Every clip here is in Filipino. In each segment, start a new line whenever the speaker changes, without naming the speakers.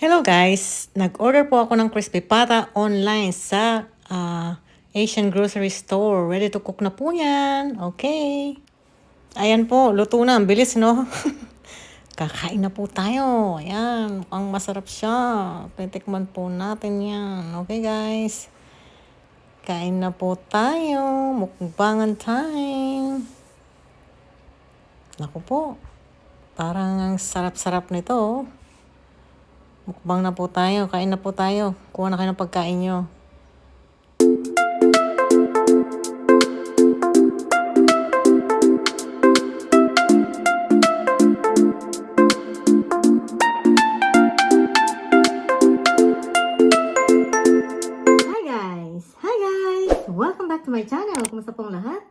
Hello guys! Nag-order po ako ng crispy pata online sa Asian grocery store. Ready to cook na po yan. Okay. Ayan po, luto na. Ang bilis, no? Kakain na po tayo. Ayan, mukhang masarap siya. Titikman po natin yan. Okay guys. Kain na po tayo. Mukbangan time. Naku po. Parang ang sarap-sarap nito. Mukbang na po tayo. Kain na po tayo. Kuha na kayo ng pagkain nyo. Hi guys! Welcome back to my channel. Kumusta pong lahat?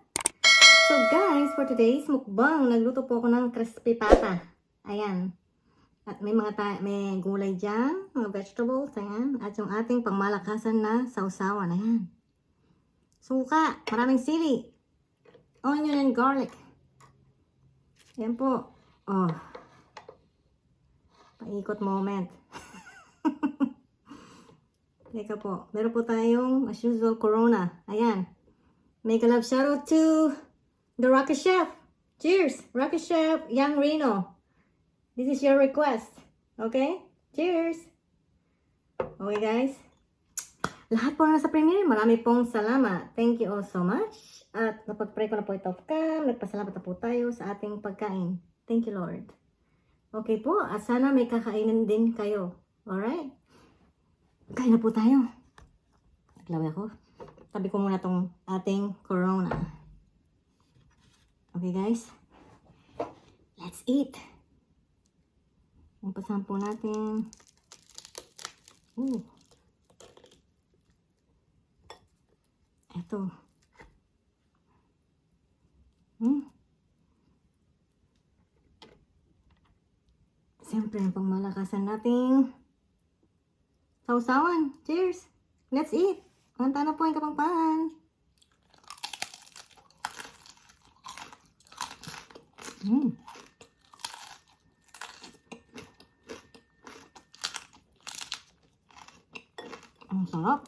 So guys, for today's mukbang, nagluto po ako ng crispy pata. Ayan. At may may gulay dyan, mga vegetables, ayan. At yung ating pangmalakasan na sausawan, ayan. Suka, maraming sili, onion and garlic. Ayan po. Oh. Paikot moment. Teka po. Meron po tayong, as usual, Corona. Ayan. Make a love shoutout to the Rocket Chef. Cheers! Rocket Chef, Young Reno. This is your request. Okay? Cheers! Okay guys. Lahat po na nasa premiere, marami pong salamat. Thank you all so much. At napag-pray ko na po ito off cam. Nagpasalamat na po tayo sa ating pagkain. Thank you Lord. Okay po, at sana may kakainin din kayo. Alright? Kain na po tayo. Naglaway ako. Tabi ko muna tong ating Corona. Okay guys. Let's eat. Umpasahan po natin. Ito. Siyempre, ang pangmalakasan nating sausawan. Cheers! Let's eat! Hanta na po yung kapangpangan. Ang sarap.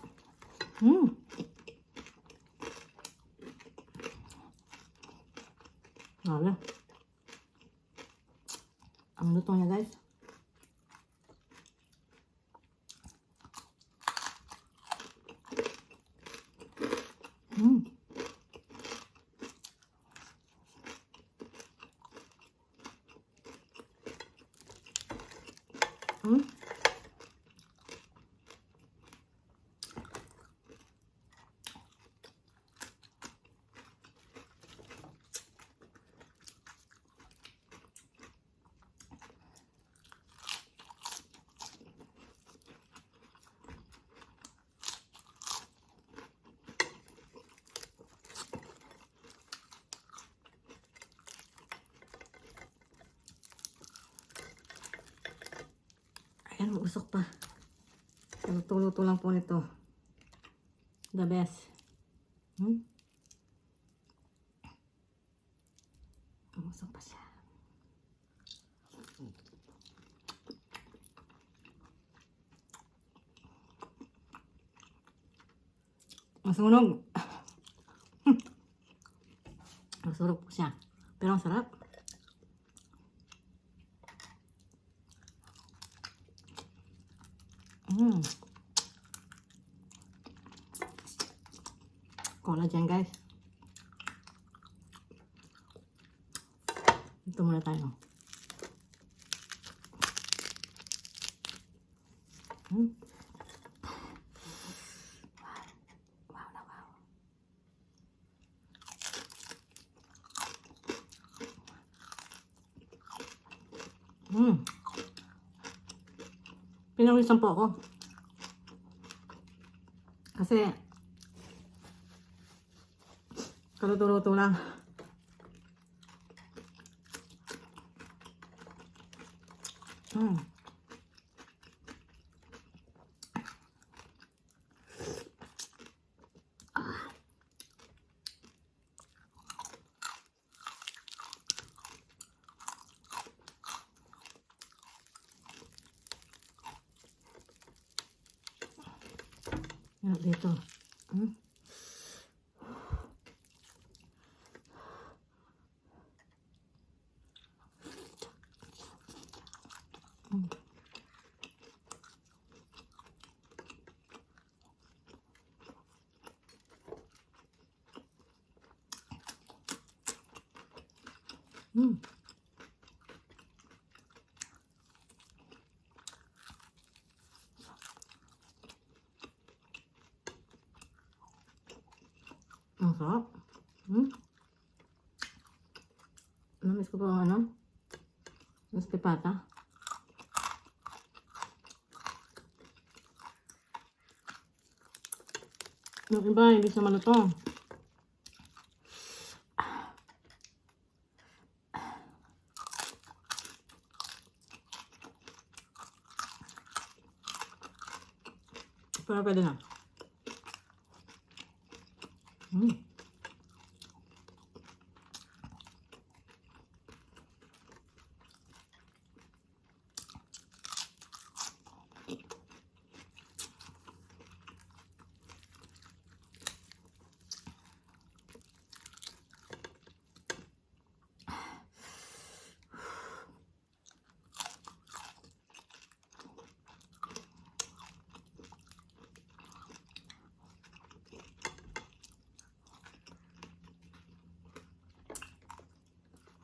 Wala. Ang luto niya guys. Ayan, usok pa. Luto-luto lang po nito. The best. Usok pa siya. Masunog. Masunog po siya. Pero ang sarap. Cola dyan guys. Ito muna tayo. Wow na wow. Pinawisan po ako. Kasi kaluto-luto lang. Yan, dito. Hmm? Hmm. Ang sarap. Hmm? Namiss ko pa ang ano? Mas pipata. Yung iba, hindi siya malutong. Pero pwede na. Hmm.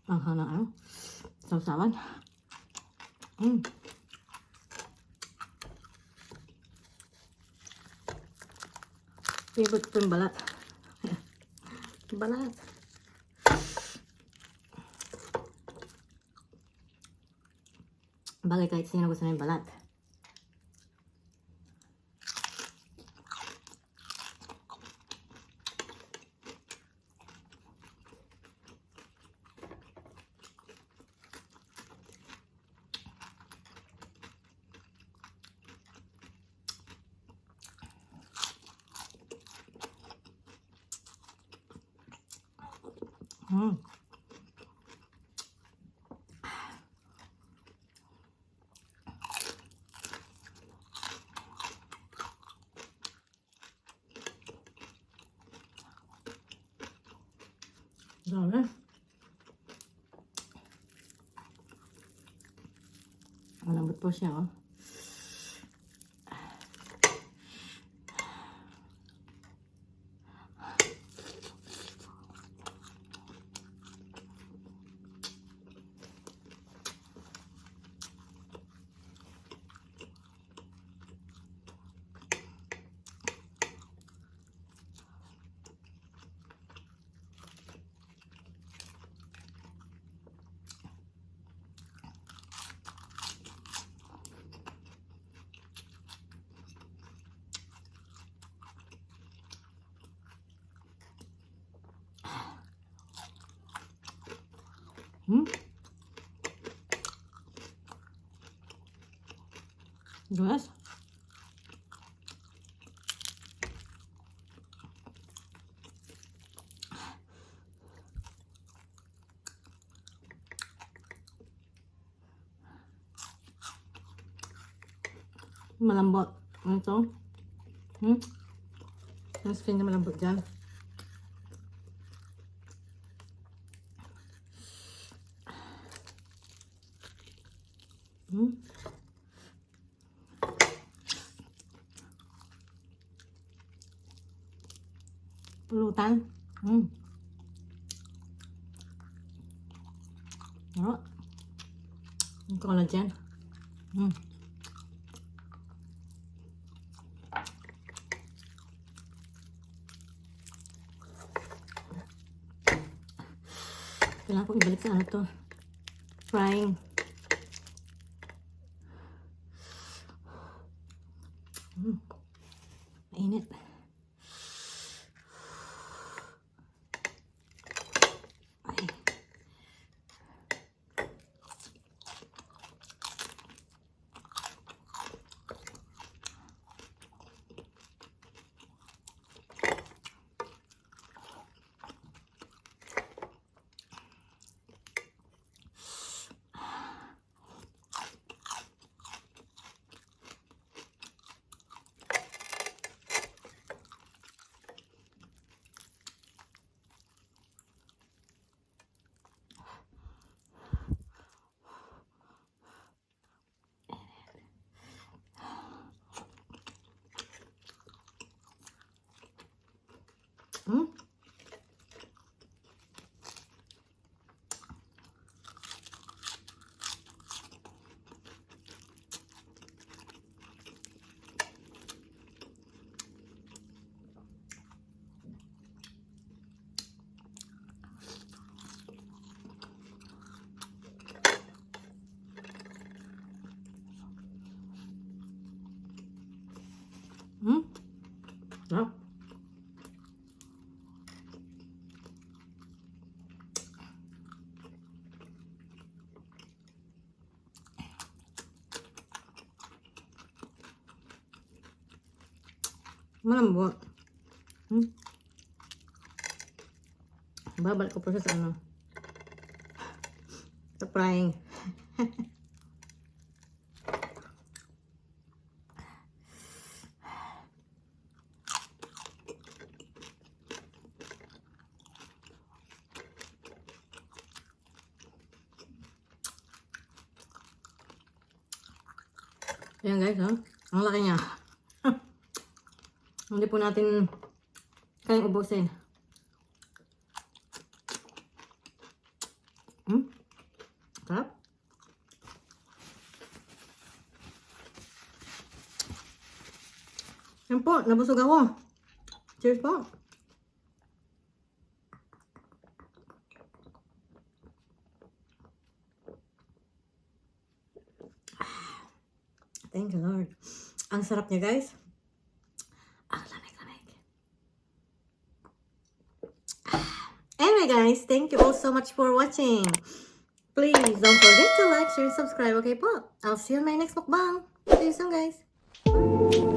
Ang hana ano? Sausawan. Hmm. Favorite ko yung balat. Balat. Bagay kahit sino gusto na yung balat. Hmm. Dami. Malambot po siya, oh. Hmm? Guys? Malambot. Ano ito? Hmm? Yung skin niya malambot dyan. Hmm? Pulutan. Hmm. Ano? Yung collagen. Hmm. Kailangan ko ibalik sa ano to. Frying. Hmm. Mainit. Ay. Sarap. Malambot. Babalik ko pa siya sa ano. Sa frying. Ayan guys, oh. Ang laki niya. Hindi po natin kayang ubusin. Sarap. Yan po, nabusog ako. Cheers po. Thank you, Lord. Ang sarap niya, guys. Ang lamig-lamig. Anyway, guys, thank you all so much for watching. Please don't forget to like, share, subscribe, okay po? I'll see you in my next mukbang. See you soon, guys. Bye.